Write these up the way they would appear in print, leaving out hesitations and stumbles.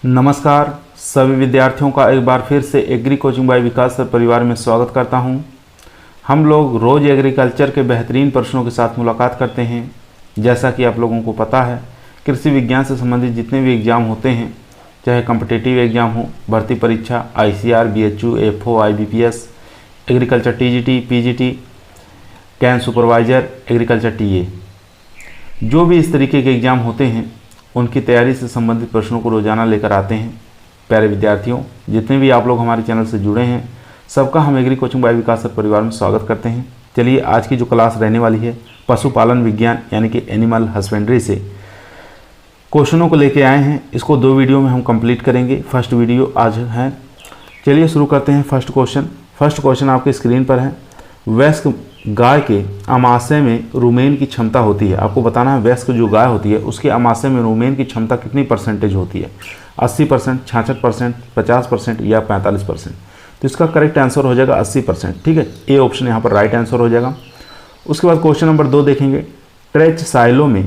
नमस्कार सभी विद्यार्थियों का एक बार फिर से एग्री कोचिंग बाय विकास सर परिवार में स्वागत करता हूं। हम लोग रोज़ एग्रीकल्चर के बेहतरीन प्रश्नों के साथ मुलाकात करते हैं। जैसा कि आप लोगों को पता है, कृषि विज्ञान से संबंधित जितने भी एग्ज़ाम होते हैं, चाहे कॉम्पिटिटिव एग्ज़ाम हो, भर्ती परीक्षा, ICR, BHU, FO, IBPS, agriculture TGT, PGT, can supervisor, agriculture TA, जो भी इस तरीके के एग्ज़ाम होते हैं उनकी तैयारी से संबंधित प्रश्नों को रोज़ाना लेकर आते हैं। प्यारे विद्यार्थियों, जितने भी आप लोग हमारे चैनल से जुड़े हैं, सबका हम एग्री कोचिंग बाय विकास सर परिवार में स्वागत करते हैं। चलिए, आज की जो क्लास रहने वाली है पशुपालन विज्ञान यानी कि एनिमल हस्बेंड्री से क्वेश्चनों को लेके आए हैं। इसको 2 वीडियो में हम कंप्लीट करेंगे। फर्स्ट वीडियो आज है। चलिए शुरू करते हैं। फर्स्ट क्वेश्चन आपके स्क्रीन पर है। वयस्क गाय के आमाशय में रुमेन की क्षमता होती है। आपको बताना है वयस्क जो गाय होती है उसके आमाशय में रुमेन की क्षमता कितनी परसेंटेज होती है। 80%, 66%, 50% या 45%। तो इसका करेक्ट आंसर हो जाएगा 80%। ठीक है, ए ऑप्शन यहाँ पर राइट आंसर हो जाएगा। उसके बाद क्वेश्चन नंबर 2 देखेंगे। ट्रेच साइलो में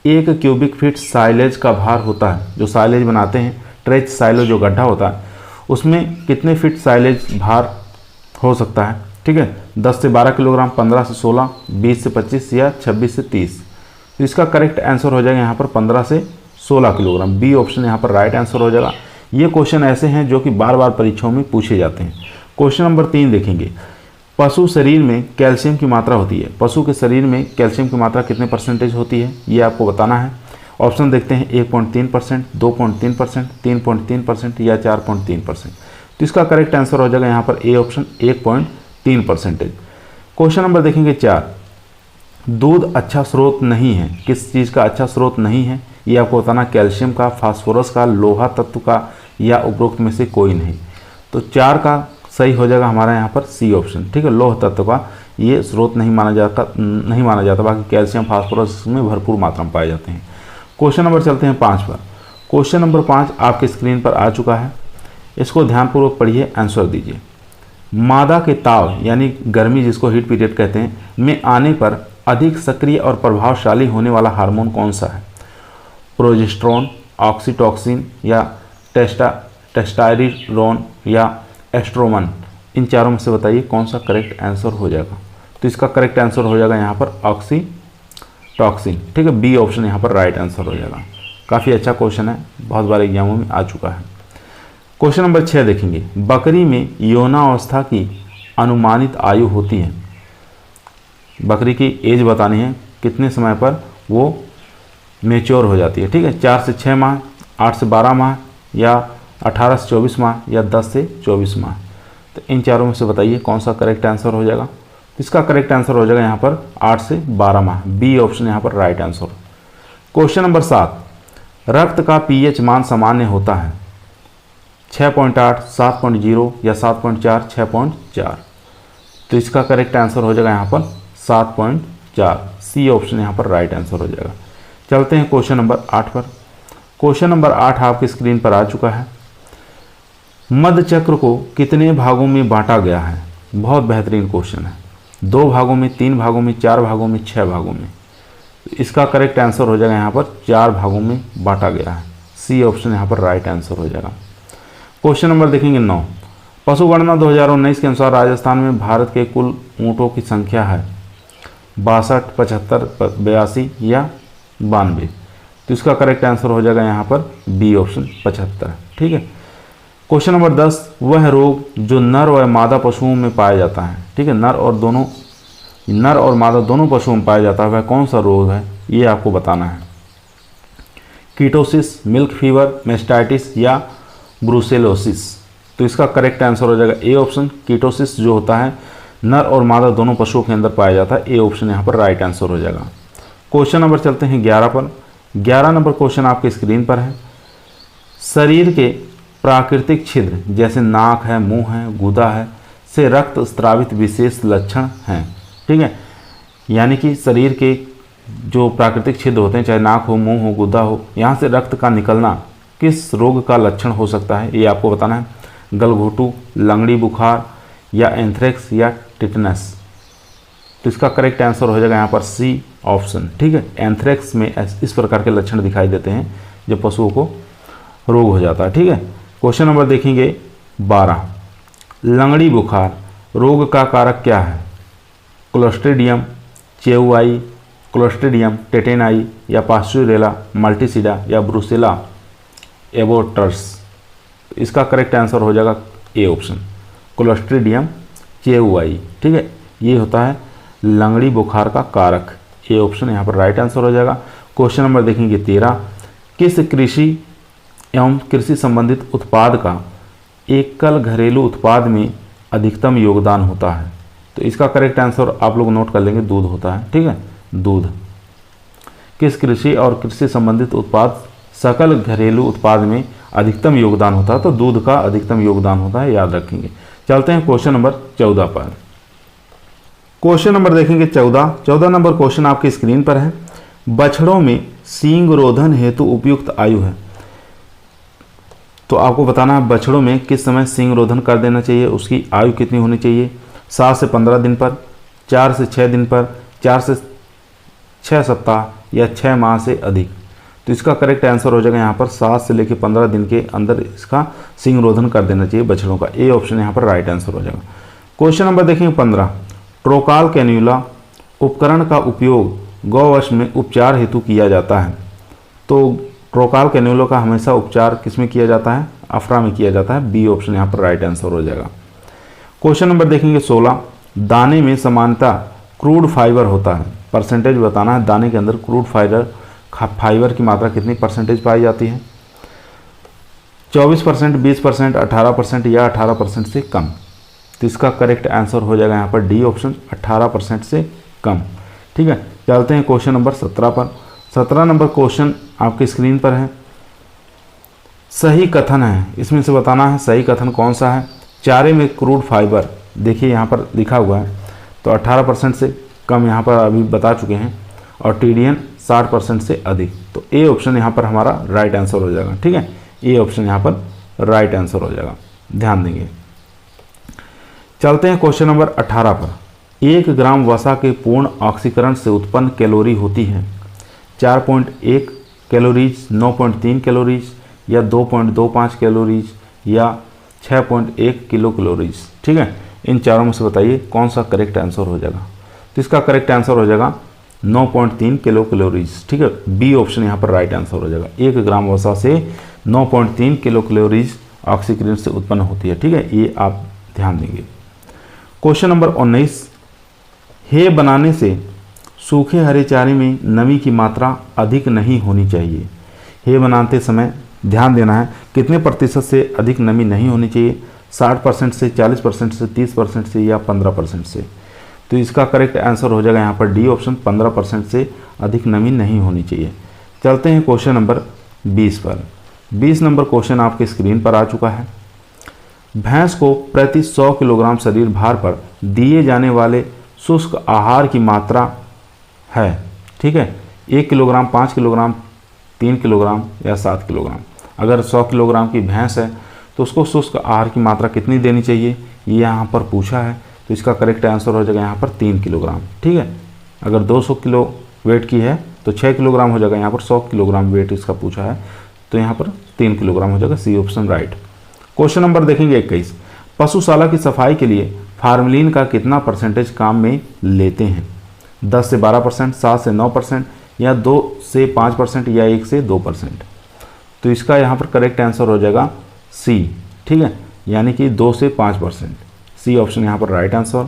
1 क्यूबिक फीट साइलेज का भार होता है। जो साइलेज बनाते हैं, ट्रेच साइलो जो गड्ढा होता है उसमें कितने फीट साइलेज भार हो सकता है। ठीक है, 10 से 12 किलोग्राम, 15 से 16, 20 से 25 या 26 से 30। तो इसका करेक्ट आंसर हो जाएगा यहाँ पर 15 से 16 किलोग्राम। बी ऑप्शन यहाँ पर राइट आंसर हो जाएगा। ये क्वेश्चन ऐसे हैं जो कि बार बार परीक्षाओं में पूछे जाते हैं। क्वेश्चन नंबर 3 देखेंगे। पशु शरीर में कैल्शियम की मात्रा होती है। पशु के शरीर में कैल्शियम की मात्रा कितने परसेंटेज होती है, ये आपको बताना है। ऑप्शन देखते हैं 1.3%, 2.3%, 3.3% या 4.3%। तो इसका करेक्ट आंसर हो जाएगा यहाँ पर ए ऑप्शन 1.3%। क्वेश्चन नंबर देखेंगे 4। दूध अच्छा स्रोत नहीं है। किस चीज़ का अच्छा स्रोत नहीं है, ये आपको बताना। कैल्शियम का, फास्फोरस का, लोहा तत्व का या उपरोक्त में से कोई नहीं। तो 4 का सही हो जाएगा हमारा यहाँ पर सी ऑप्शन। ठीक है, लोह तत्व का ये स्रोत नहीं माना जाता। बाकी कैल्शियम, फास्फोरस में भरपूर मात्रा में पाए जाते हैं। क्वेश्चन नंबर चलते हैं 5 पर। क्वेश्चन नंबर 5 आपके स्क्रीन पर आ चुका है। इसको ध्यानपूर्वक पढ़िए, आंसर दीजिए। मादा के ताव यानी गर्मी, जिसको हीट पीरियड कहते हैं, में आने पर अधिक सक्रिय और प्रभावशाली होने वाला हार्मोन कौन सा है। प्रोजेस्टेरोन, ऑक्सीटोसिन या टेस्टोस्टेरोन या एस्ट्रोजन। इन चारों में से बताइए कौन सा करेक्ट आंसर हो जाएगा। तो इसका करेक्ट आंसर हो जाएगा यहाँ पर ऑक्सीटोसिन। ठीक है, बी ऑप्शन यहाँ पर राइट आंसर हो जाएगा। काफ़ी अच्छा क्वेश्चन है, बहुत बार एग्जामों में आ चुका है। क्वेश्चन नंबर 6 देखेंगे। बकरी में यौनावस्था की अनुमानित आयु होती है। बकरी की एज बतानी है, कितने समय पर वो मेच्योर हो जाती है। ठीक है, 4 से 6 माह, 8 से 12 माह या 18 से 24 माह या 10 से 24 माह। तो इन चारों में से बताइए कौन सा करेक्ट आंसर हो जाएगा। इसका करेक्ट आंसर हो जाएगा यहाँ पर 8 से 12 माह। बी ऑप्शन यहाँ पर राइट आंसर। Question number 7। रक्त का pH मान सामान्य होता है। 6.8, 7.0 या 7.4, 6.4। तो इसका करेक्ट आंसर हो जाएगा यहाँ पर 7.4। सी ऑप्शन यहाँ पर राइट आंसर हो जाएगा। चलते हैं क्वेश्चन नंबर 8 पर। क्वेश्चन नंबर 8 आपकी स्क्रीन पर आ चुका है। मध्य चक्र को कितने भागों में बांटा गया है। बहुत बेहतरीन क्वेश्चन है। 2 भागों में, 3 भागों में, 4 भागों में, 6 भागों में। इसका करेक्ट आंसर हो जाएगा यहाँ पर 4 भागों में बांटा गया है। सी ऑप्शन यहाँ पर राइट आंसर हो जाएगा। क्वेश्चन नंबर देखेंगे 9। पशुगणना 2019 के अनुसार राजस्थान में भारत के कुल ऊँटों की संख्या है 62, 75, 82 या 92। तो इसका करेक्ट आंसर हो जाएगा यहाँ पर बी ऑप्शन 75। ठीक है। Question number 10। वह रोग जो नर और मादा पशुओं में पाया जाता है। ठीक है, नर और मादा दोनों पशुओं में पाया जाता है, वह कौन सा रोग है, ये आपको बताना है। कीटोसिस, मिल्क फीवर, मेस्टाइटिस या ब्रुसेलोसिस। तो इसका करेक्ट आंसर हो जाएगा ए ऑप्शन। कीटोसिस जो होता है नर और मादा दोनों पशुओं के अंदर पाया जाता है। ए ऑप्शन यहाँ पर राइट आंसर हो जाएगा। क्वेश्चन नंबर चलते हैं 11 पर। 11 नंबर क्वेश्चन आपके स्क्रीन पर है। शरीर के प्राकृतिक छिद्र जैसे नाक है, मुंह है, गुदा है से रक्त स्रावित विशेष लक्षण हैं। ठीक है, यानी कि शरीर के जो प्राकृतिक छिद्र होते हैं, चाहे नाक हो, मुंह हो, गुदा हो, यहाँ से रक्त का निकलना किस रोग का लक्षण हो सकता है, ये आपको बताना है। गलघोटू, लंगड़ी बुखार या एंथ्रेक्स या टिटनस। तो इसका करेक्ट आंसर हो जाएगा यहाँ पर सी ऑप्शन। ठीक है, एंथ्रेक्स में इस प्रकार के लक्षण दिखाई देते हैं जब पशुओं को रोग हो जाता है। ठीक है, क्वेश्चन नंबर देखेंगे 12, लंगड़ी बुखार रोग का कारक क्या है? क्लोस्ट्रीडियम चेउआई, क्लोस्ट्रीडियम टेटेनाई या पास्चुरेला मल्टीसिडा या ब्रुसेला एबोटर्स। इसका करेक्ट आंसर हो जाएगा ए ऑप्शन, क्लोस्ट्रीडियम चेउआई। ठीक है, ये होता है लंगड़ी बुखार का कारक। ए ऑप्शन यहाँ पर राइट आंसर हो जाएगा। क्वेश्चन नंबर देखेंगे 13, किस कृषि एवं कृषि संबंधित उत्पाद का एकल घरेलू उत्पाद में अधिकतम योगदान होता है? तो इसका करेक्ट आंसर आप लोग नोट कर लेंगे, दूध होता है। ठीक है, दूध। किस कृषि और कृषि संबंधित उत्पाद सकल घरेलू उत्पाद में अधिकतम योगदान होता है? तो दूध का अधिकतम योगदान होता है, याद रखेंगे। चलते हैं क्वेश्चन नंबर 14 पर। क्वेश्चन नंबर देखेंगे 14 नंबर क्वेश्चन आपकी स्क्रीन पर है। बछड़ों में सींग रोधन हेतु उपयुक्त आयु है। तो आपको बताना है बछड़ों में किस समय सींग रोधन कर देना चाहिए, उसकी आयु कितनी होनी चाहिए? 7 से 15 दिन पर, 4 से 6 दिन पर, 4 से 6 सप्ताह या 6 माह से अधिक। तो इसका करेक्ट आंसर हो जाएगा यहाँ पर 7 से लेकर 15 दिन के अंदर इसका सींग रोधन कर देना चाहिए बछड़ों का। ए ऑप्शन यहाँ पर राइट आंसर हो जाएगा। क्वेश्चन नंबर देखेंगे 15, ट्रोकाल कैन्यूला उपकरण का उपयोग गौवंश में उपचार हेतु किया जाता है। तो ट्रोकाल कैन्यूला का हमेशा उपचार किस में किया जाता है? अफरा में किया जाता है। बी ऑप्शन यहाँ पर राइट आंसर हो जाएगा। क्वेश्चन नंबर देखेंगे 16, दाने में सामान्यतः क्रूड फाइबर होता है। परसेंटेज बताना है, दाने के अंदर क्रूड फाइबर की मात्रा कितनी परसेंटेज पाई जाती है? 24%, 20%, 18% या 18% से कम। तो इसका करेक्ट आंसर हो जाएगा यहाँ पर डी ऑप्शन, 18% से कम। ठीक है, चलते हैं क्वेश्चन नंबर 17 पर। 17 नंबर क्वेश्चन आपकी स्क्रीन पर है। सही कथन है, इसमें से बताना है सही कथन कौन सा है। चारे में क्रूड फाइबर देखिए यहाँ पर लिखा हुआ है, तो 18% से कम यहाँ पर अभी बता चुके हैं, और टीडीएन 60% से अधिक। तो ए ऑप्शन यहाँ पर हमारा राइट आंसर हो जाएगा। ठीक है, ए ऑप्शन यहाँ पर राइट आंसर हो जाएगा, ध्यान देंगे। चलते हैं क्वेश्चन नंबर 18 पर। 1 ग्राम वसा के पूर्ण ऑक्सीकरण से उत्पन्न कैलोरी होती है 4.1 कैलोरीज, 9.3 कैलोरीज या 2.25 कैलोरीज या 6.1 किलो कैलोरीज। ठीक है, इन चारों में से बताइए कौन सा करेक्ट आंसर हो जाएगा। तो इसका करेक्ट आंसर हो जाएगा 9.3 किलो कैलोरीज। ठीक है, बी ऑप्शन यहाँ पर राइट आंसर हो जाएगा। 1 ग्राम वसा से 9.3 किलो कैलोरीज ऑक्सीकरण से उत्पन्न होती है। ठीक है, ये आप ध्यान देंगे। क्वेश्चन नंबर 19, हे बनाने से सूखे हरे चारे में नमी की मात्रा अधिक नहीं होनी चाहिए। हे बनाते समय ध्यान देना है कितने प्रतिशत से अधिक नमी नहीं होनी चाहिए? 60% से, 40% से, 30% से या 15% से। तो इसका करेक्ट आंसर हो जाएगा यहाँ पर डी ऑप्शन, 15% से अधिक नमी नहीं होनी चाहिए। चलते हैं क्वेश्चन नंबर 20 पर। 20 नंबर क्वेश्चन आपके स्क्रीन पर आ चुका है। भैंस को प्रति 100 किलोग्राम शरीर भार पर दिए जाने वाले शुष्क आहार की मात्रा है। ठीक है, 1 किलोग्राम, 5 किलोग्राम, 3 किलोग्राम या 7 किलोग्राम। अगर 100 किलोग्राम की भैंस है तो उसको शुष्क आहार की मात्रा कितनी देनी चाहिए, ये यहाँ पर पूछा है। तो इसका करेक्ट आंसर हो जाएगा यहाँ पर 3 किलोग्राम। ठीक है, अगर 200 किलो वेट की है तो 6 किलोग्राम हो जाएगा। यहाँ पर 100 किलोग्राम वेट इसका पूछा है, तो यहाँ पर 3 किलोग्राम हो जाएगा। C option right. Question number देखेंगे 21, पशुशाला की सफाई के लिए फार्मलिन का कितना परसेंटेज काम में लेते हैं? 10 से 12%, 7 से 9% या 2 से 5% या 1 से 2%। तो इसका यहाँ पर करेक्ट आंसर हो जाएगा सी। ठीक है, यानी कि 2 से 5%। सी ऑप्शन यहाँ पर राइट आंसर।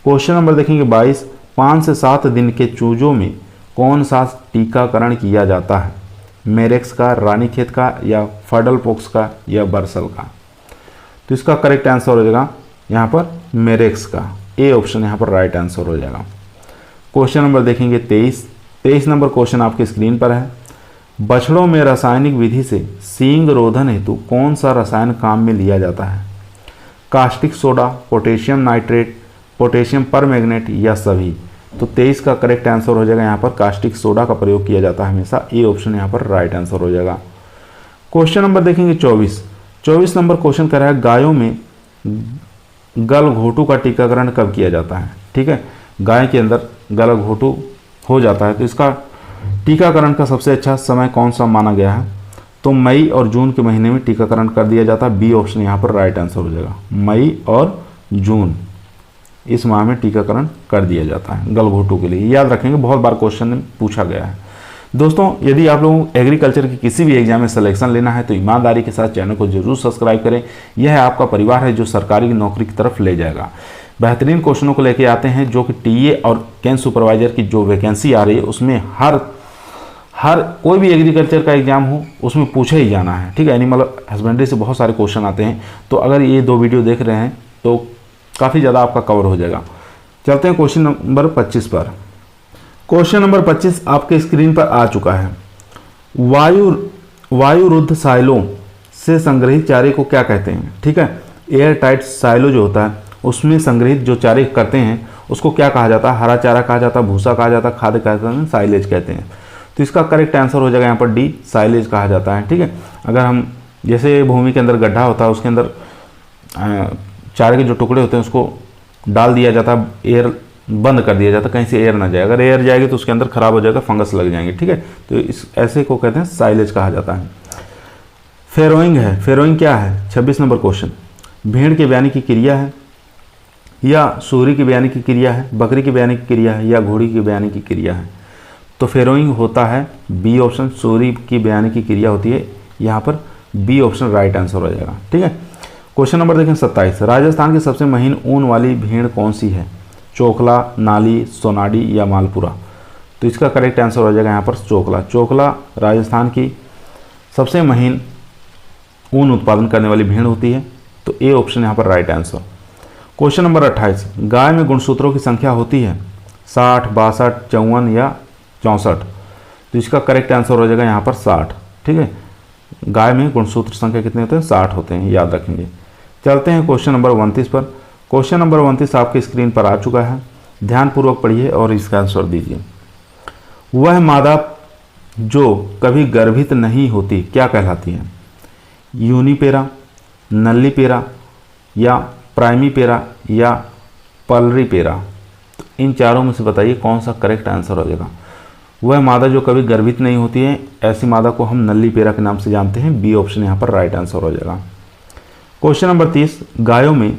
क्वेश्चन नंबर देखेंगे 22, 5 से 7 दिन के चूजों में कौन सा टीकाकरण किया जाता है? मेरेक्स का, रानीखेत का या फडल पोक्स का या बर्सल का? तो इसका करेक्ट आंसर हो जाएगा यहाँ पर मेरेक्स का। ए ऑप्शन यहाँ पर राइट आंसर हो जाएगा। क्वेश्चन नंबर देखेंगे 23 नंबर क्वेश्चन आपके स्क्रीन पर है। बछड़ों में रासायनिक विधि से सींग रोधन हेतु कौन सा रसायन काम में लिया जाता है? Caustic soda, potassium nitrate, potassium permanganate या सभी? तो 23 का करेक्ट आंसर हो जाएगा यहाँ पर कास्टिक सोडा का प्रयोग किया जाता है हमेशा। ए ऑप्शन यहाँ पर राइट आंसर हो जाएगा। क्वेश्चन नंबर देखेंगे 24 नंबर क्वेश्चन कर रहा है, गायों में गलघोटू का टीकाकरण कब किया जाता है? ठीक है, गाय के अंदर गलघोटू हो जाता है, तो इसका टीकाकरण का सबसे अच्छा समय कौन सा माना गया है? तो मई और जून के महीने में टीकाकरण कर दिया जाता है। बी ऑप्शन यहाँ पर राइट आंसर हो जाएगा। मई और जून इस माह में टीकाकरण कर दिया जाता है गलघोटू के लिए। याद रखेंगे, बहुत बार क्वेश्चन में पूछा गया है। दोस्तों, यदि आप लोगों को एग्रीकल्चर की किसी भी एग्जाम में सिलेक्शन लेना है तो ईमानदारी के साथ चैनल को जरूर सब्सक्राइब करें। यह आपका परिवार है जो सरकारी नौकरी की तरफ ले जाएगा। बेहतरीन क्वेश्चनों को लेके आते हैं जो कि टीए और कैंप सुपरवाइजर की जो वैकेंसी आ रही है उसमें हर कोई भी एग्रीकल्चर का एग्जाम हो उसमें पूछे ही जाना है। ठीक है, एनिमल हस्बेंड्री से बहुत सारे क्वेश्चन आते हैं, तो अगर ये 2 वीडियो देख रहे हैं तो काफ़ी ज़्यादा आपका कवर हो जाएगा। चलते हैं क्वेश्चन नंबर 25 पर। क्वेश्चन नंबर 25 आपके स्क्रीन पर आ चुका है। वायुरुद्ध साइलों से संग्रहित चारे को क्या कहते हैं? ठीक है, एयर टाइट साइलो जो होता है उसमें संग्रहित जो चारे करते हैं उसको क्या कहा जाता है? हरा चारा कहा जाता है, भूसा कहा जाता है, खाद्य कहते हैं, साइलेज कहते हैं। तो इसका करेक्ट आंसर हो जाएगा यहाँ पर डी, साइलेज कहा जाता है। ठीक है, अगर हम जैसे भूमि के अंदर गड्ढा होता है उसके अंदर चारे के जो टुकड़े होते हैं उसको डाल दिया जाता है, एयर बंद कर दिया जाता है, कहीं से एयर ना जाए। अगर एयर जाएगी तो उसके अंदर खराब हो जाएगा, फंगस लग जाएंगे। ठीक है, तो इस ऐसे को कहते हैं साइलेज कहा जाता है। फेरोइंग है, फेरोइंग क्या है? 26 नंबर क्वेश्चन। भेड़ के बयानी की क्रिया है या सूरी की बयानी की क्रिया है, बकरी की बयानी की क्रिया है या घोड़ी की बयानी की क्रिया है? तो फेरोइंग होता है बी ऑप्शन, सूरी की बयानी की क्रिया होती है। यहाँ पर बी ऑप्शन राइट आंसर हो जाएगा। ठीक है, क्वेश्चन नंबर देखें 27। राजस्थान की सबसे महीन ऊन वाली भेड़ कौन सी है? चोखला, नाली, सोनाडी या मालपुरा? तो इसका करेक्ट आंसर हो जाएगा यहाँ पर चोखला। चोखला राजस्थान की सबसे महीन ऊन उत्पादन करने वाली भेड़ होती है, तो ए ऑप्शन यहाँ पर राइट आंसर। Question number 28। गाय में गुणसूत्रों की संख्या होती है 60, 62, 54 या 64? तो इसका करेक्ट आंसर हो जाएगा यहाँ पर 60। ठीक है, गाय में गुणसूत्र संख्या कितने होते हैं? 60 होते हैं, याद रखेंगे। चलते हैं क्वेश्चन नंबर 29 पर। क्वेश्चन नंबर 29 आपकी स्क्रीन पर आ चुका है, ध्यानपूर्वक पढ़िए और इसका आंसर दीजिए। वह मादा जो कभी गर्भित नहीं होती क्या कहलाती है? यूनिपेरा, नल्लीपेरा या प्राइमीपेरा या पलरीपेरा? तो इन चारों में से बताइए कौन सा करेक्ट आंसर हो जाएगा। वह मादा जो कभी गर्भित नहीं होती है, ऐसी मादा को हम नल्लीपेरा के नाम से जानते हैं। बी ऑप्शन यहाँ पर राइट आंसर हो जाएगा। Question number 30। गायों में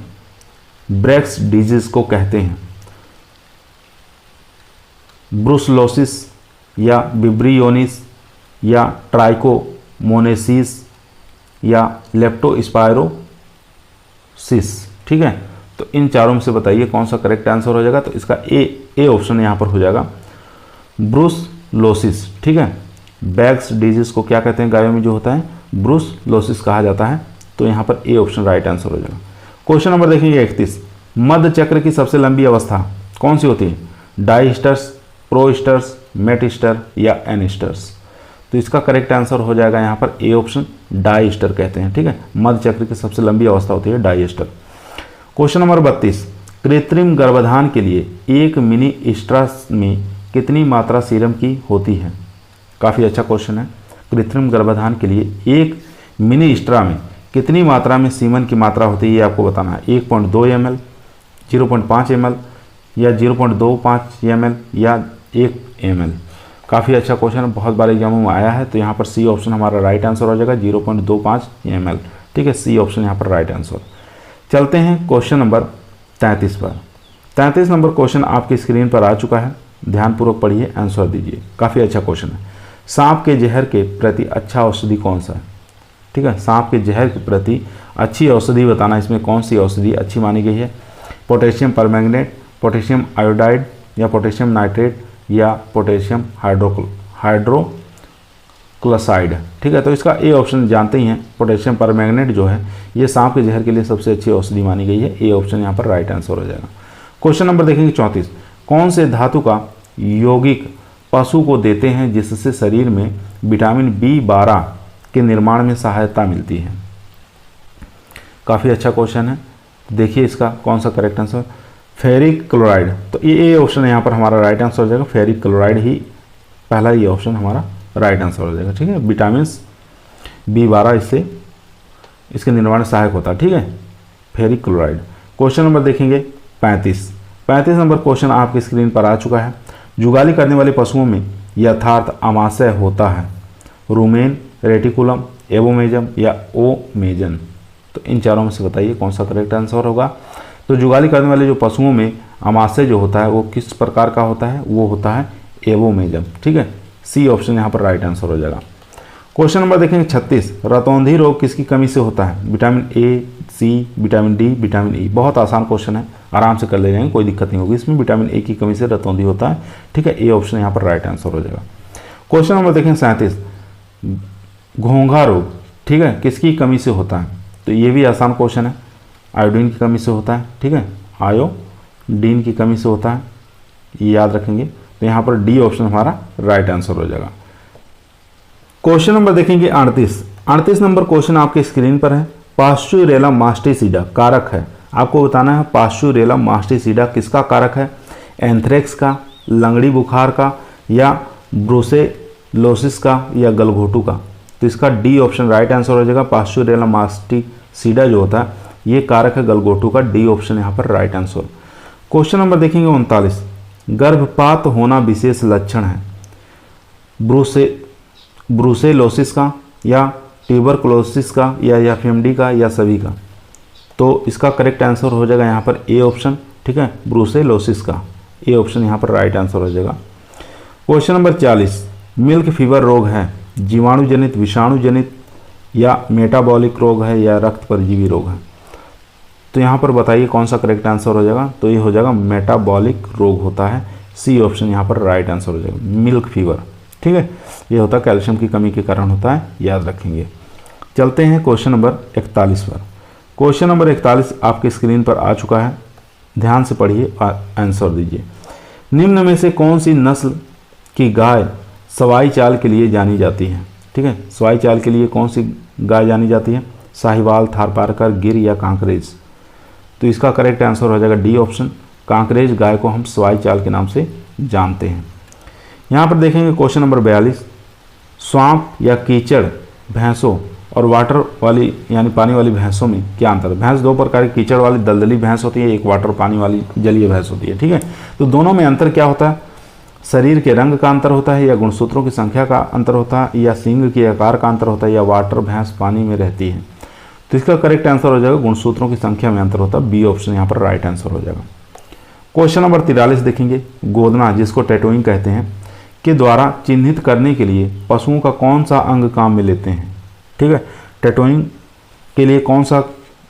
ब्रैक्स डिजीज को कहते हैं ब्रुसलोसिस या विब्रियोनिस या ट्राइकोमोनेसिस या लेप्टोस्पायरोसिस? ठीक है, तो इन चारों में से बताइए कौन सा करेक्ट आंसर हो जाएगा। तो इसका ए ऑप्शन यहाँ पर हो जाएगा ब्रुसलोसिस। ठीक है, बैग्स डिजीज को क्या कहते हैं? गायों में जो होता है ब्रुसलोसिस कहा जाता है, तो यहाँ पर ए ऑप्शन राइट आंसर हो जाएगा। क्वेश्चन नंबर देखेंगे 31। मध्य चक्र की सबसे लंबी अवस्था कौन सी होती है? डाइस्टर्स, प्रोस्टर्स, मेटिस्टर या एनिस्टर्स? तो इसका करेक्ट आंसर हो जाएगा यहाँ पर ए ऑप्शन, डाइस्टर कहते हैं। ठीक है, मध्य चक्र की सबसे लंबी अवस्था होती है डाइस्टर। Question number 32। कृत्रिम गर्भाधान के लिए एक मिनी स्ट्रस में कितनी मात्रा सीरम की होती है? काफ़ी अच्छा क्वेश्चन है। कृत्रिम गर्भाधान के लिए एक मिनी स्ट्रा में कितनी मात्रा में सीमन की मात्रा होती है ये आपको बताना है। 1.2 ml, 0.5 ml या 0.25 ml या 1 ml? काफ़ी अच्छा क्वेश्चन है, बहुत बार एग्जामों में आया है, तो यहाँ पर सी ऑप्शन हमारा राइट आंसर हो जाएगा 0.25 ml। ठीक है, सी ऑप्शन यहाँ पर राइट आंसर। चलते हैं क्वेश्चन नंबर 33 पर। 33 नंबर क्वेश्चन आपकी स्क्रीन पर आ चुका है, ध्यानपूर्वक पढ़िए, आंसर दीजिए। काफ़ी अच्छा क्वेश्चन है। सांप के जहर के प्रति अच्छा औषधि कौन सा है? ठीक है, सांप के जहर के प्रति अच्छी औषधि बताना, इसमें कौन सी औषधि अच्छी मानी गई है? पोटेशियम परमैंगनेट, पोटेशियम आयोडाइड या पोटेशियम नाइट्रेट या पोटेशियम हाइड्रोक्लोराइड? ठीक है, तो इसका ए ऑप्शन जानते ही हैं, पोटेशियम परमैंगनेट जो है ये सांप के जहर के लिए सबसे अच्छी औषधि मानी गई है। ए ऑप्शन यहाँ पर राइट आंसर हो जाएगा। क्वेश्चन नंबर देखेंगे 34। कौन से धातु का यौगिक पशु को देते हैं जिससे शरीर में विटामिन B12 के निर्माण में सहायता मिलती है? काफ़ी अच्छा क्वेश्चन है, देखिए इसका कौन सा करेक्ट आंसर। फेरिक क्लोराइड, तो ये ऑप्शन यहाँ पर हमारा राइट आंसर हो जाएगा। फेरिक क्लोराइड ही पहला ये ऑप्शन हमारा राइट आंसर हो जाएगा। ठीक है, विटामिन B12 इससे इसके निर्माण में सहायक होता है। ठीक है, फेरिक क्लोराइड। क्वेश्चन नंबर देखेंगे 35 नंबर क्वेश्चन आपकी स्क्रीन पर आ चुका है। जुगाली करने वाले पशुओं में यथार्थ आमाशय होता है? रूमेन, रेटिकुलम, एबोमेजम या ओमेजन। तो इन चारों में से बताइए कौन सा करेक्ट आंसर होगा। तो जुगाली करने वाले जो पशुओं में आमाशय जो होता है वो किस प्रकार का होता है, वो होता है एबोमेजम। ठीक है, सी ऑप्शन यहाँ पर राइट आंसर हो जाएगा। क्वेश्चन नंबर देखेंगे 36, रतौंधी रोग किसकी कमी से होता है? Vitamin A, C, vitamin D, vitamin E. बहुत आसान क्वेश्चन है, आराम से कर ले जाएंगे, कोई दिक्कत नहीं होगी। इसमें विटामिन ए की कमी से रतौंधी होता है। ठीक है, ए ऑप्शन यहाँ पर राइट आंसर हो जाएगा। क्वेश्चन नंबर देखेंगे 37, घोंघा रोग, ठीक है, किसकी कमी से होता है? तो ये भी आसान क्वेश्चन है, आयोडीन की कमी से होता है। ठीक है, आयोडीन की कमी से होता है, ये याद रखेंगे। तो यहाँ पर डी ऑप्शन हमारा राइट आंसर हो जाएगा। क्वेश्चन नंबर देखेंगे 38 नंबर क्वेश्चन आपके स्क्रीन पर है। पास्चुरेला मास्टिसिडा कारक है, आपको बताना है पास्चुरेला मास्टिसिडा किसका कारक है? एंथ्रेक्स का, लंगड़ी बुखार का, या ब्रुसेलोसिस का, या गलघोटू का। तो इसका डी ऑप्शन राइट आंसर हो जाएगा। पास्चुरेला मास्टिसिडा जो होता है ये कारक है गलघोटू का, डी ऑप्शन यहाँ पर राइट आंसर। क्वेश्चन नंबर देखेंगे 39, गर्भपात होना विशेष लक्षण है? ब्रुसेलोसिस का, या ट्यूबरकुलोसिस का, या एफएमडी का, या सभी का। तो इसका करेक्ट आंसर हो जाएगा यहाँ पर ए ऑप्शन। ठीक है, ब्रुसेलोसिस का, ए ऑप्शन यहाँ पर राइट आंसर हो जाएगा। क्वेश्चन नंबर 40, मिल्क फीवर रोग है जीवाणु जनित, विषाणु जनित, या मेटाबॉलिक रोग है, या रक्त परजीवी रोग है? तो यहाँ पर बताइए कौन सा करेक्ट आंसर हो जाएगा। तो ये हो जाएगा मेटाबॉलिक रोग होता है, सी ऑप्शन यहाँ पर राइट आंसर हो जाएगा, मिल्क फीवर। ठीक है, ये होता है कैल्शियम की कमी के कारण होता है, याद रखेंगे। चलते हैं क्वेश्चन नंबर 41 पर। क्वेश्चन नंबर 41 आपके स्क्रीन पर आ चुका है, ध्यान से पढ़िए और आंसर दीजिए। निम्न में से कौन सी नस्ल की गाय सवाई चाल के लिए जानी जाती है? ठीक है, सवाई चाल के लिए कौन सी गाय जानी जाती है? साहिवाल, थारपारकर, गिर, या कांकरेज? तो इसका करेक्ट आंसर हो जाएगा डी ऑप्शन, कांकरेज गाय को हम सवाई चाल के नाम से जानते हैं। यहाँ पर देखेंगे क्वेश्चन नंबर 42, स्वांप या कीचड़ भैंसों और वाटर वाली यानी पानी वाली भैंसों में क्या अंतर है? भैंस दो प्रकार की, कीचड़ वाली दलदली भैंस होती है, एक वाटर पानी वाली जलीय भैंस होती है। ठीक है, तो दोनों में अंतर क्या होता है? शरीर के रंग का अंतर होता है, या गुणसूत्रों की संख्या का अंतर होता है, या सींग के आकार का अंतर होता है, या वाटर भैंस पानी में रहती है? तो इसका करेक्ट आंसर हो जाएगा गुणसूत्रों की संख्या में अंतर होता है, बी ऑप्शन यहाँ पर राइट आंसर हो जाएगा। क्वेश्चन नंबर 43 देखेंगे, गोदना जिसको टैटूइंग कहते हैं के द्वारा चिन्हित करने के लिए पशुओं का कौन सा अंग काम में लेते हैं? ठीक है, टैटूइंग के लिए कौन सा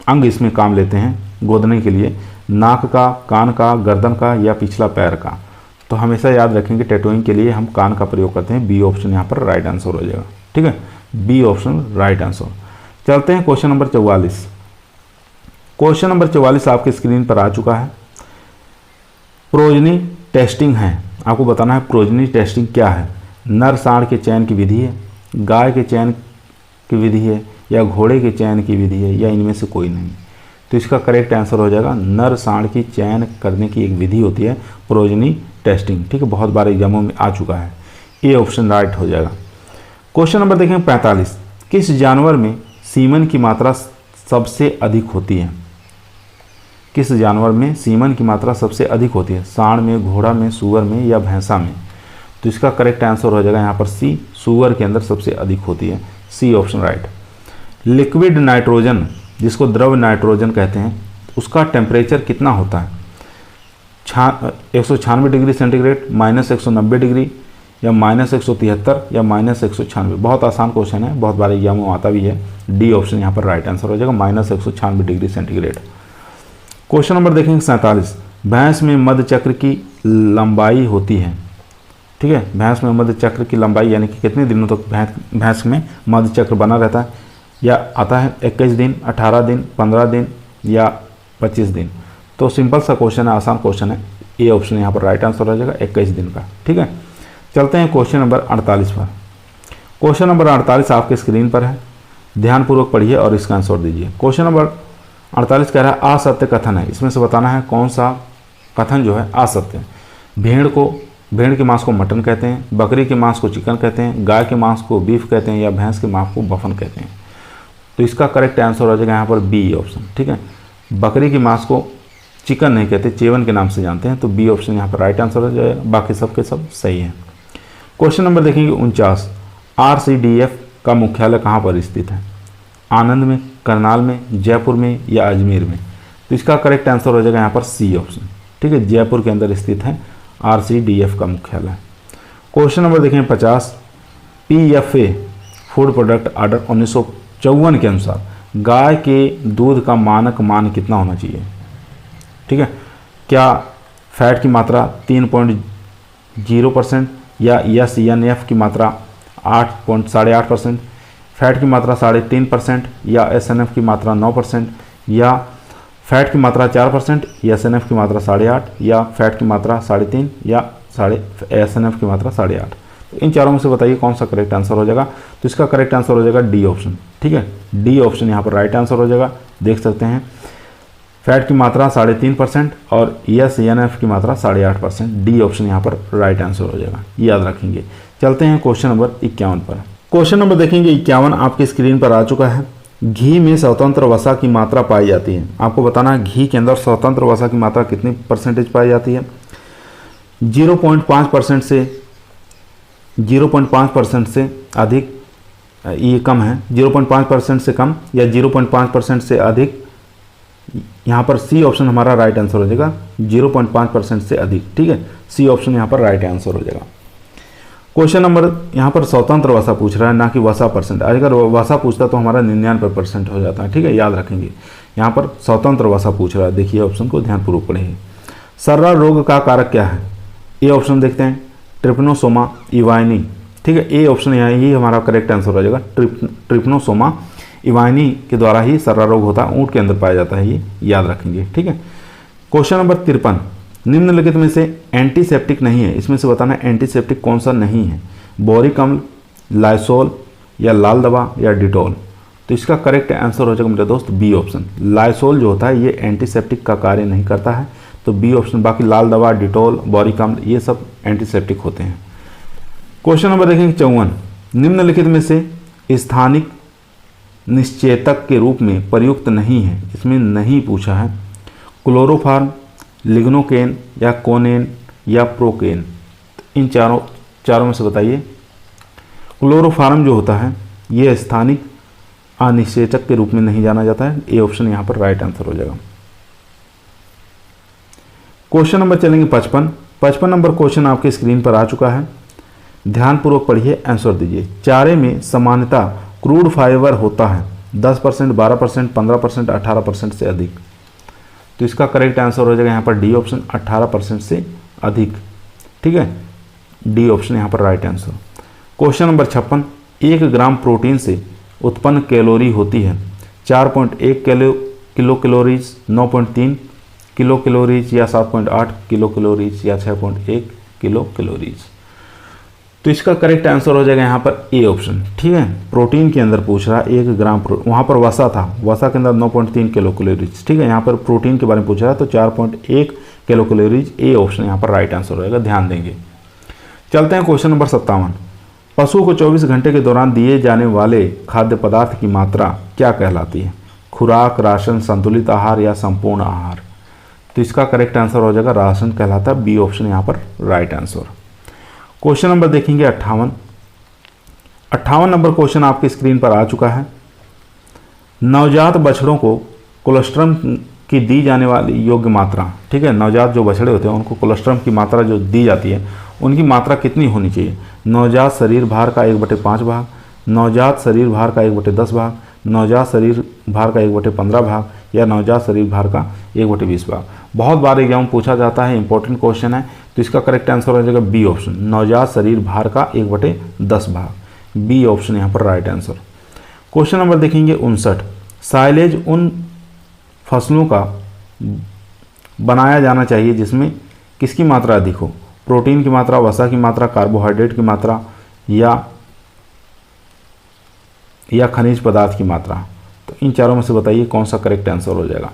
अंग इसमें काम लेते हैं गोदने के लिए? नाक का, कान का, गर्दन का, या पिछला पैर का? तो हमेशा याद रखेंगे टैटूइंग के लिए हम कान का प्रयोग करते हैं, बी ऑप्शन यहाँ पर राइट आंसर हो जाएगा। ठीक है, बी ऑप्शन राइट आंसर। चलते हैं क्वेश्चन नंबर 44। क्वेश्चन नंबर 44 आपके स्क्रीन पर आ चुका है। प्रोजनी टेस्टिंग है, आपको बताना है प्रोजनी टेस्टिंग क्या है? नर सांड के चयन की विधि है, गाय के चयन की विधि है, या घोड़े के चयन की विधि है, या इनमें से कोई नहीं? तो इसका करेक्ट आंसर हो जाएगा नर सांड की चयन करने की एक विधि होती है प्रोजनी टेस्टिंग। ठीक है, बहुत बार एग्जामों में आ चुका है, ए ऑप्शन राइट हो जाएगा। क्वेश्चन नंबर देखें 45, किस जानवर में सीमन की मात्रा सबसे अधिक होती है? किस जानवर में सीमन की मात्रा सबसे अधिक होती है? सांड में, घोड़ा में, सूअर में, या भैंसा में? तो इसका करेक्ट आंसर हो जाएगा यहाँ पर सी, सूअर के अंदर सबसे अधिक होती है, C option right. Liquid nitrogen जिसको द्रव नाइट्रोजन कहते हैं उसका टेम्परेचर कितना होता है? 196 डिग्री सेंटीग्रेड, -190 डिग्री, या -173, या -196? बहुत आसान क्वेश्चन है, बहुत बार एग्जाम में आता भी है, डी ऑप्शन यहाँ पर राइट आंसर हो जाएगा, -196 डिग्री सेंटीग्रेड। क्वेश्चन नंबर देखेंगे 47, भैंस में मध्य चक्र की लंबाई होती है? ठीक है, भैंस में मध्य चक्र की लंबाई यानी कि कितने दिनों तक भैंस में मध्य चक्र बना रहता है? या आता है 21 दिन, 18 दिन, 15 दिन, या 25 दिन? तो सिंपल सा क्वेश्चन है, आसान क्वेश्चन है, ए ऑप्शन यहाँ पर राइट आंसर हो जाएगा 21 दिन का। ठीक है, चलते हैं क्वेश्चन नंबर 48 पर। क्वेश्चन नंबर 48 आपके स्क्रीन पर है, ध्यानपूर्वक पढ़िए और इसका आंसर दीजिए। क्वेश्चन नंबर 48 कह रहा है असत्य कथन है, इसमें से बताना है कौन सा कथन जो है असत्य है। भेड़ के मांस को मटन कहते हैं, बकरी के मांस को चिकन कहते हैं, गाय के मांस को बीफ कहते हैं, या भैंस के मांस को बफन कहते हैं? तो इसका करेक्ट आंसर हो जाएगा यहाँ पर बी ऑप्शन। ठीक है, बकरी के मांस को चिकन नहीं कहते, चेवन के नाम से जानते हैं, तो बी ऑप्शन यहाँ पर राइट आंसर हो जाएगा, बाकी सब के सब सही है। क्वेश्चन नंबर देखेंगे 49, RCDF का मुख्यालय कहाँ पर स्थित है? आनंद में, करनाल में, जयपुर में या अजमेर में? तो इसका करेक्ट आंसर हो जाएगा यहाँ पर सी ऑप्शन। ठीक है, जयपुर के अंदर स्थित है RCDF का मुख्यालय। क्वेश्चन नंबर देखें 50। PFA फूड प्रोडक्ट ऑर्डर 1954 के अनुसार गाय के दूध का मानक मान कितना होना चाहिए? ठीक है, क्या फैट की मात्रा 3.0% या SNF की मात्रा 8.8%, फैट की मात्रा 3.5% या SNF की मात्रा 9% या फैट की मात्रा 4% या SNF की मात्रा 8.5 या फैट की मात्रा 3.5 या SNF की मात्रा 8.5? तो इन चारों में से बताइए कौन सा करेक्ट आंसर हो जाएगा। तो इसका करेक्ट आंसर हो जाएगा डी ऑप्शन। ठीक है, डी ऑप्शन यहाँ पर राइट आंसर हो जाएगा। देख सकते हैं फैट की मात्रा 3.5% और SNF की मात्रा 8.5%। डी ऑप्शन यहाँ पर राइट आंसर हो जाएगा, याद रखेंगे। चलते हैं क्वेश्चन नंबर 51 पर। क्वेश्चन नंबर देखेंगे 51 आपके स्क्रीन पर आ चुका है। घी में स्वतंत्र वसा की मात्रा पाई जाती है। आपको बताना है घी के अंदर स्वतंत्र वसा की मात्रा कितनी परसेंटेज पाई जाती है? 0.5% से 0.5% से अधिक, ये कम है, 0.5% से कम या 0.5% से अधिक। यहाँ पर सी ऑप्शन हमारा राइट आंसर हो जाएगा, 0.5% से अधिक। ठीक है, सी ऑप्शन यहाँ पर राइट आंसर हो जाएगा। क्वेश्चन नंबर यहाँ पर स्वतंत्र वसा पूछ रहा है, ना कि वसा परसेंट। अगर वसा पूछता तो हमारा 99% हो जाता है। ठीक है, याद रखेंगे। यहाँ पर स्वतंत्र वसा पूछ रहा है। देखिए ऑप्शन को ध्यानपूर्वक पढ़िए। सर्रा रोग का कारक क्या है? ए ऑप्शन देखते हैं, ट्रिपनोसोमा इवाइनी। ठीक है, ए ऑप्शन यहाँ ही हमारा करेक्ट आंसर हो जाएगा। ट्रिपनोसोमा इवाइनी के द्वारा ही सर्रा रोग होता है, ऊँट के अंदर पाया जाता है, ये याद रखेंगे। ठीक है, क्वेश्चन नंबर 53। निम्नलिखित में से एंटीसेप्टिक नहीं है, इसमें से बताना एंटीसेप्टिक कौन सा नहीं है? बोरिक अम्ल, लाइसोल या लाल दवा या डिटॉल? तो इसका करेक्ट आंसर हो जाएगा मेरे दोस्त बी ऑप्शन। लाइसोल जो होता है ये एंटीसेप्टिक का कार्य नहीं करता है, तो बी ऑप्शन। बाकी लाल दवा, डिटॉल, बोरिक अम्ल ये सब एंटीसेप्टिक होते हैं। क्वेश्चन नंबर देखेंगे 54। निम्नलिखित में से स्थानिक निश्चेतक के रूप में प्रयुक्त नहीं है, इसमें नहीं पूछा है। क्लोरोफार्म, लिग्नोकेन या कोनेन या प्रोकेन? इन चारों में से बताइए। क्लोरोफार्म जो होता है ये स्थानिक अनिश्चेतक के रूप में नहीं जाना जाता है। ए ऑप्शन यहाँ पर राइट आंसर हो जाएगा। क्वेश्चन नंबर चलेंगे 55 नंबर क्वेश्चन आपके स्क्रीन पर आ चुका है। ध्यानपूर्वक पढ़िए, आंसर दीजिए। चारे में सामान्यतः क्रूड फाइबर होता है 10%, 12%, 15%, 18% से अधिक। तो इसका करेक्ट आंसर हो जाएगा यहाँ पर डी ऑप्शन, 18% से अधिक। ठीक है, डी ऑप्शन यहाँ पर right answer. Question number 56। 1 gram protein से उत्पन्न कैलोरी होती है 4.1 किलो कैलोरीज, 9.3 किलो कैलोरीज या 7.8 किलो कैलोरीज या 6.1 किलो कैलोरीज? तो इसका करेक्ट आंसर हो जाएगा यहाँ पर ए ऑप्शन। ठीक है, प्रोटीन के अंदर पूछ रहा है 1 ग्राम, वहाँ पर वसा था, वसा के अंदर 9.3 किलो कैलोरीज। ठीक है, यहाँ पर प्रोटीन के बारे में पूछ रहा है तो 4.1 किलो कैलोरीज। ए ऑप्शन यहाँ पर राइट आंसर हो जाएगा, ध्यान देंगे। चलते हैं क्वेश्चन नंबर 57। पशु को 24 घंटे के दौरान दिए जाने वाले खाद्य पदार्थ की मात्रा क्या कहलाती है? खुराक, राशन, संतुलित आहार या संपूर्ण आहार? तो इसका करेक्ट आंसर हो जाएगा राशन कहलाता है। बी ऑप्शन यहाँ पर राइट आंसर। क्वेश्चन नंबर देखेंगे 58 नंबर क्वेश्चन आपके स्क्रीन पर आ चुका है। नवजात बछड़ों को कोलेस्ट्रम की दी जाने वाली योग्य मात्रा, ठीक है, नवजात जो बछड़े होते हैं उनको कोलेस्ट्रम की मात्रा जो दी जाती है उनकी मात्रा कितनी होनी चाहिए? नवजात शरीर भार का 1/5 भाग, नवजात शरीर भार का 1/10 भाग, नवजात शरीर भार का 1/15 भाग या नवजात शरीर भार का 1/20 भाग? बहुत बार एग्जाम पूछा जाता है, इंपॉर्टेंट क्वेश्चन है, तो इसका करेक्ट आंसर हो जाएगा बी ऑप्शन, नवजात शरीर भार का 1/10 भाग। बी ऑप्शन यहाँ पर राइट आंसर। क्वेश्चन नंबर देखेंगे 59। साइलेज उन फसलों का बनाया जाना चाहिए जिसमें किसकी मात्रा अधिक हो? प्रोटीन की मात्रा, वसा की मात्रा, कार्बोहाइड्रेट की मात्रा या खनिज पदार्थ की मात्रा? तो इन चारों में से बताइए कौन सा करेक्ट आंसर हो जाएगा।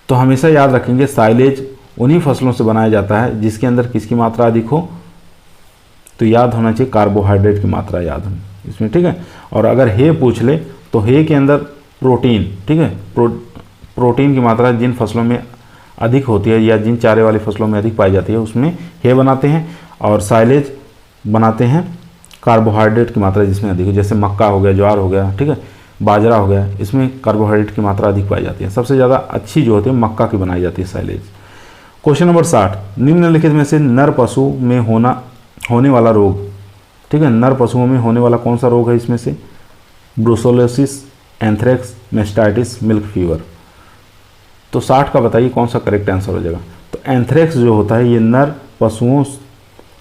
तो हमेशा याद रखेंगे साइलेज उन्हीं फसलों से बनाया जाता है जिसके अंदर किसकी मात्रा अधिक हो, तो याद होना चाहिए कार्बोहाइड्रेट की मात्रा याद हो इसमें, ठीक है। और अगर हे पूछ ले तो हे के अंदर प्रोटीन, ठीक है, प्रोटीन की मात्रा जिन फसलों में अधिक होती है या जिन चारे वाली फसलों में अधिक पाई जाती है उसमें हे बनाते हैं, और साइलेज बनाते हैं कार्बोहाइड्रेट की मात्रा जिसमें अधिक है, जैसे मक्का हो गया, ज्वार हो गया, ठीक है, बाजरा हो गया, इसमें कार्बोहाइड्रेट की मात्रा अधिक पाई जाती है। सबसे ज़्यादा अच्छी जो होती है मक्का की बनाई जाती है साइलेज। क्वेश्चन नंबर 60, निम्नलिखित में से नर पशु में होने वाला रोग, ठीक है, नर पशुओं में होने वाला कौन सा रोग है इसमें से? Brucellosis, anthrax, mastitis, milk fever. तो 60 का बताइए कौन सा करेक्ट आंसर हो जाएगा। तो एंथ्रेक्स जो होता है ये नर पशुओं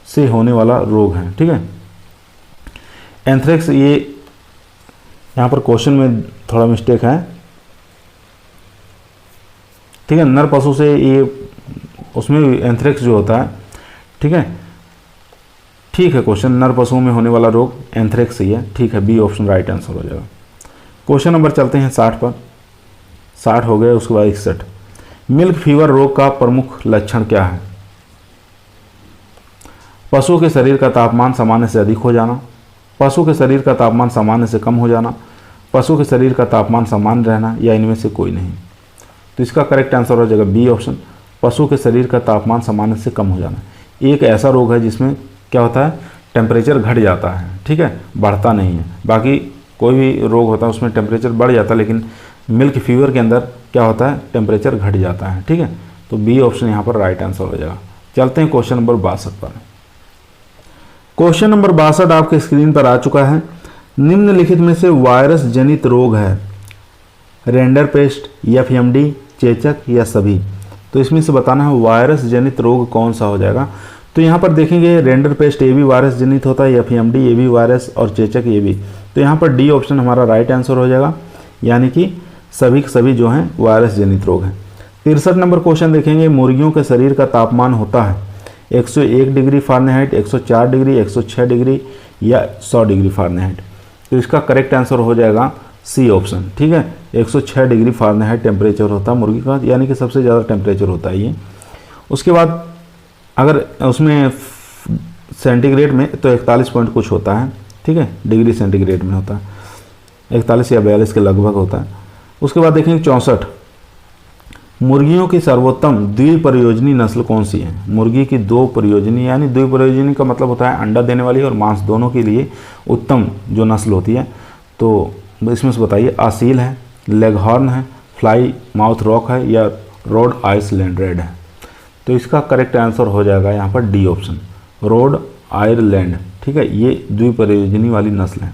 से होने वाला रोग है, ठीक है। एंथ्रेक्स, ये यहाँ पर क्वेश्चन में थोड़ा मिस्टेक है, ठीक है, नर पशु से ये उसमें एंथ्रेक्स जो होता है, ठीक है, ठीक है, क्वेश्चन नर पशुओं में होने वाला रोग एंथ्रेक्स ही है, ठीक है, बी ऑप्शन राइट आंसर हो जाएगा। क्वेश्चन नंबर चलते हैं 60 पर। 60 हो गए, उसके बाद 61, मिल्क फीवर रोग का प्रमुख लक्षण क्या है? पशु के शरीर का तापमान सामान्य से अधिक हो जाना, पशु के शरीर का तापमान सामान्य से कम हो जाना, पशु के शरीर का तापमान सामान्य रहना, या इनमें से कोई नहीं। तो इसका करेक्ट आंसर हो जाएगा बी ऑप्शन, पशु के शरीर का तापमान सामान्य से कम हो जाना। एक ऐसा रोग है जिसमें क्या होता है, टेम्परेचर घट जाता है, ठीक है, बढ़ता नहीं है। बाकी कोई भी रोग होता है उसमें टेम्परेचर बढ़ जाता है, लेकिन मिल्क फीवर के अंदर क्या होता है, टेम्परेचर घट जाता है, ठीक है। तो बी ऑप्शन यहाँ पर राइट आंसर हो जाएगा। चलते हैं क्वेश्चन नंबर 62 पर। क्वेश्चन नंबर 62 आपके स्क्रीन पर आ चुका है। निम्नलिखित में से वायरस जनित रोग है? रेंडरपेस्ट, एफएमडी, चेचक या सभी? तो इसमें से बताना है वायरस जनित रोग कौन सा हो जाएगा। तो यहाँ पर देखेंगे रेंडरपेस्ट ये भी वायरस जनित होता है, एफएमडी ये भी वायरस, और चेचक ये भी। तो यहाँ पर डी ऑप्शन हमारा राइट आंसर हो जाएगा, यानी कि सभी के सभी जो हैं वायरस जनित रोग हैं। 63 नंबर क्वेश्चन देखेंगे, मुर्गियों के शरीर का तापमान होता है 101 डिग्री फ़ारेनहाइट, 104 डिग्री, 106 डिग्री या 100 डिग्री फ़ारेनहाइट। तो इसका करेक्ट आंसर हो जाएगा सी ऑप्शन, ठीक है, 106 डिग्री फ़ारेनहाइट टेम्परेचर होता है मुर्गी का, यानी कि सबसे ज़्यादा टेम्परेचर होता है ये। उसके बाद अगर उसमें सेंटीग्रेड में तो 41 पॉइंट कुछ होता है, ठीक है, डिग्री सेंटीग्रेड में होता है 41 या 42 के लगभग होता है। उसके बाद देखेंगे 64, मुर्गियों की सर्वोत्तम द्विप्रयोजनी नस्ल कौन सी है? मुर्गी की दो प्रयोजनी, यानी द्विप्रयोजनी का मतलब होता है अंडा देने वाली और मांस दोनों के लिए उत्तम जो नस्ल होती है। तो इसमें से बताइए, आसील है, लेगहॉर्न है, फ्लाई माउथ रॉक है या रोड आइसलैंड रेड है? तो इसका करेक्ट आंसर हो जाएगा यहाँ पर डी ऑप्शन, रोड आयरलैंड, ठीक है, ये द्विप्रयोजनी वाली नस्ल है।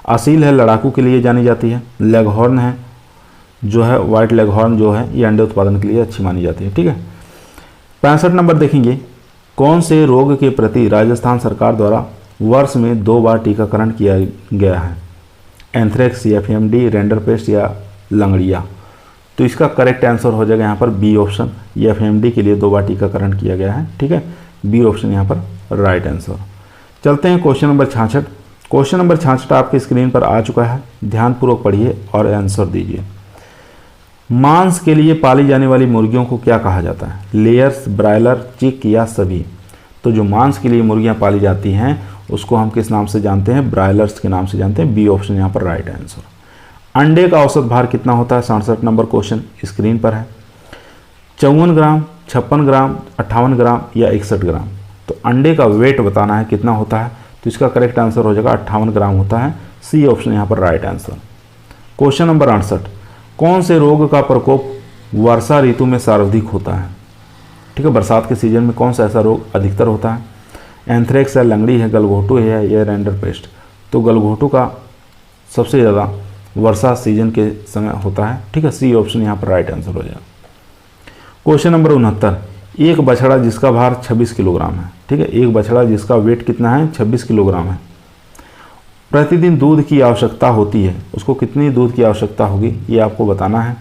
आसील है, लड़ाकू के लिए जानी जाती है। लेगहॉर्न है जो है, वाइट लेगहॉर्न जो है ये अंडे उत्पादन के लिए अच्छी मानी जाती है, ठीक है। 65 नंबर देखेंगे, कौन से रोग के प्रति राजस्थान सरकार द्वारा वर्ष में 2 बार टीकाकरण किया गया है? एंथ्रेक्स, एफएमडी, रेंडरपेस्ट या लंगड़िया? तो इसका करेक्ट आंसर हो जाएगा यहाँ पर बी ऑप्शन, एफएमडी के लिए 2 बार टीकाकरण किया गया है, ठीक है, बी ऑप्शन यहाँ पर राइट आंसर। चलते हैं क्वेश्चन नंबर 66। क्वेश्चन नंबर 66 आपके स्क्रीन पर आ चुका है, ध्यानपूर्वक पढ़िए और आंसर दीजिए। मांस के लिए पाली जाने वाली मुर्गियों को क्या कहा जाता है? लेयर्स, ब्रायलर, चिक या सभी? तो जो मांस के लिए मुर्गियां पाली जाती हैं उसको हम किस नाम से जानते हैं? ब्रायलर्स के नाम से जानते हैं, बी ऑप्शन यहाँ पर राइट आंसर। अंडे का औसत भार कितना होता है? 67 नंबर क्वेश्चन स्क्रीन पर है। 54 ग्राम, 56 ग्राम, 58 ग्राम या 61 ग्राम? तो अंडे का वेट बताना है कितना होता है, तो इसका करेक्ट आंसर हो जाएगा 58 ग्राम होता है, सी ऑप्शन यहाँ पर राइट आंसर। क्वेश्चन नंबर 68, कौन से रोग का प्रकोप वर्षा ऋतु में सर्वाधिक होता है? ठीक है, बरसात के सीजन में कौन सा ऐसा रोग अधिकतर होता है? एंथ्रेक्स है, लंगड़ी है, गलघोटू है या रेंडरपेस्ट? तो गलघोटू का सबसे ज़्यादा वर्षा सीजन के समय होता है, ठीक है, सी ऑप्शन यहाँ पर राइट आंसर हो जाएगा। क्वेश्चन नंबर 69, एक बछड़ा जिसका भार 26 किलोग्राम है, ठीक है, एक बछड़ा जिसका वेट कितना है? 26 किलोग्राम है, प्रतिदिन दूध की आवश्यकता होती है, उसको कितनी दूध की आवश्यकता होगी ये आपको बताना है।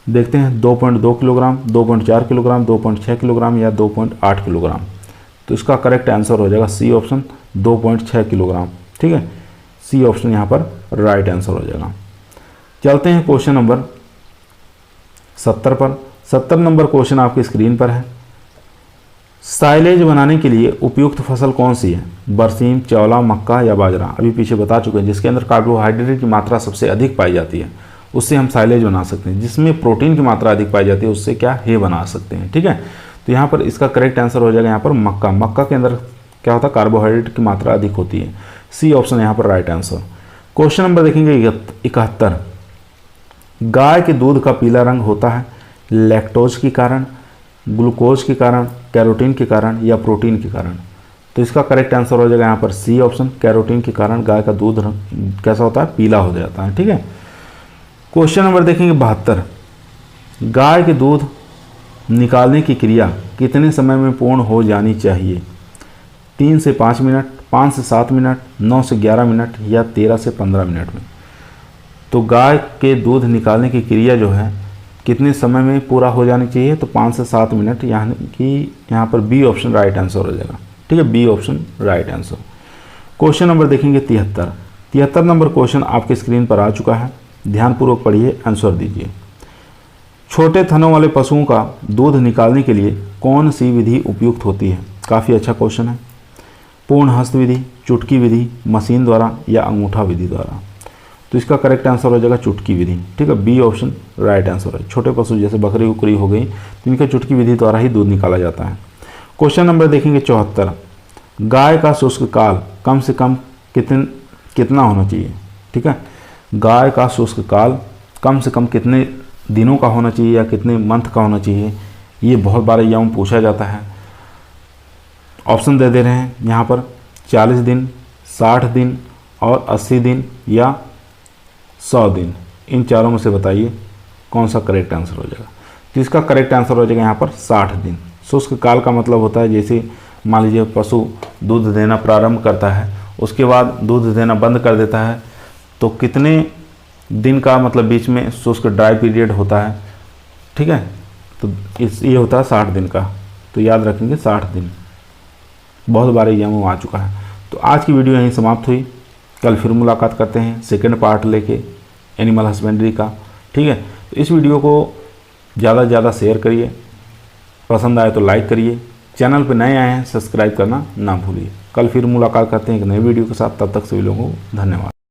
देखते हैं 2.2 किलोग्राम, 2.4 किलोग्राम, 2.6 किलोग्राम या 2.8 किलोग्राम? तो इसका करेक्ट आंसर हो जाएगा सी ऑप्शन 2.6 किलोग्राम, ठीक है, सी ऑप्शन यहाँ पर राइट आंसर हो जाएगा। चलते हैं क्वेश्चन नंबर 70 पर। 70 नंबर क्वेश्चन आपकी स्क्रीन पर है। साइलेज बनाने के लिए उपयुक्त फसल कौन सी है? बरसीम, चौला, मक्का या बाजरा? अभी पीछे बता चुके हैं, जिसके अंदर कार्बोहाइड्रेट की मात्रा सबसे अधिक पाई जाती है उससे हम साइलेज बना सकते हैं। जिसमें प्रोटीन की मात्रा अधिक पाई जाती है उससे क्या हे बना सकते हैं, ठीक है। तो यहाँ पर इसका करेक्ट आंसर हो जाएगा यहाँ पर मक्का। मक्का के अंदर क्या होता है? कार्बोहाइड्रेट की मात्रा अधिक होती है। सी ऑप्शन यहाँ पर राइट आंसर। क्वेश्चन नंबर देखेंगे 71। गाय के दूध का पीला रंग होता है लैक्टोज के कारण, ग्लूकोज के कारण, कैरोटीन के कारण या प्रोटीन के कारण। तो इसका करेक्ट आंसर हो जाएगा यहाँ पर सी ऑप्शन, कैरोटीन के कारण गाय का दूध कैसा होता है, पीला हो जाता है। ठीक है। क्वेश्चन नंबर देखेंगे 72। गाय के दूध निकालने की क्रिया कितने समय में पूर्ण हो जानी चाहिए? 3 से 5 मिनट, 5 से 7 मिनट, 9 से 11 मिनट या 13 से 15 मिनट में। तो गाय के दूध निकालने की क्रिया जो है कितने समय में पूरा हो जानी चाहिए? तो 5 से 7 मिनट, यानी कि यहाँ पर बी ऑप्शन राइट आंसर हो जाएगा। ठीक है, B option right answer. Question number देखेंगे 73। 73 नंबर क्वेश्चन आपके स्क्रीन पर आ चुका है, ध्यानपूर्वक पढ़िए, आंसर दीजिए। छोटे थनों वाले पशुओं का दूध निकालने के लिए कौन सी विधि उपयुक्त होती है? काफ़ी अच्छा क्वेश्चन है। पूर्ण हस्त विधि, चुटकी विधि, मशीन द्वारा या अंगूठा विधि द्वारा। तो इसका करेक्ट आंसर हो जाएगा चुटकी विधि। ठीक है, बी ऑप्शन राइट आंसर है। छोटे पशु जैसे बकरी उकरी हो गई तो इनका चुटकी विधि द्वारा ही दूध निकाला जाता है। क्वेश्चन नंबर देखेंगे 74। गाय का शुष्क काल कम से कम कितना होना चाहिए? ठीक है, गाय का शुष्क काल कम से कम कितने दिनों का होना चाहिए या कितने मंथ का होना चाहिए? ये बहुत बार एग्जाम में पूछा जाता है। ऑप्शन दे रहे हैं यहाँ पर 40 दिन, 60 दिन और 80 दिन या 100 दिन। इन चारों में से बताइए कौन सा करेक्ट आंसर हो जाएगा। तो इसका करेक्ट आंसर हो जाएगा यहाँ पर 60 दिन। शुष्क काल का मतलब होता है जैसे मान लीजिए पशु दूध देना प्रारंभ करता है, उसके बाद दूध देना बंद कर देता है, तो कितने दिन का मतलब बीच में शुष्क ड्राई पीरियड होता है। ठीक है, तो ये होता है 60 दिन का। तो याद रखेंगे 60 दिन, बहुत बार एग्जाम में आ चुका है। तो आज की वीडियो यहीं समाप्त हुई। कल फिर मुलाकात करते हैं सेकंड पार्ट लेके एनिमल हस्बेंड्री का। ठीक है, तो इस वीडियो को ज़्यादा से ज़्यादा शेयर करिए, पसंद आए तो लाइक करिए, चैनल पर नए आए हैं सब्सक्राइब करना ना भूलिए। कल फिर मुलाकात करते हैं एक नए वीडियो के साथ, तब तक सभी लोगों को धन्यवाद।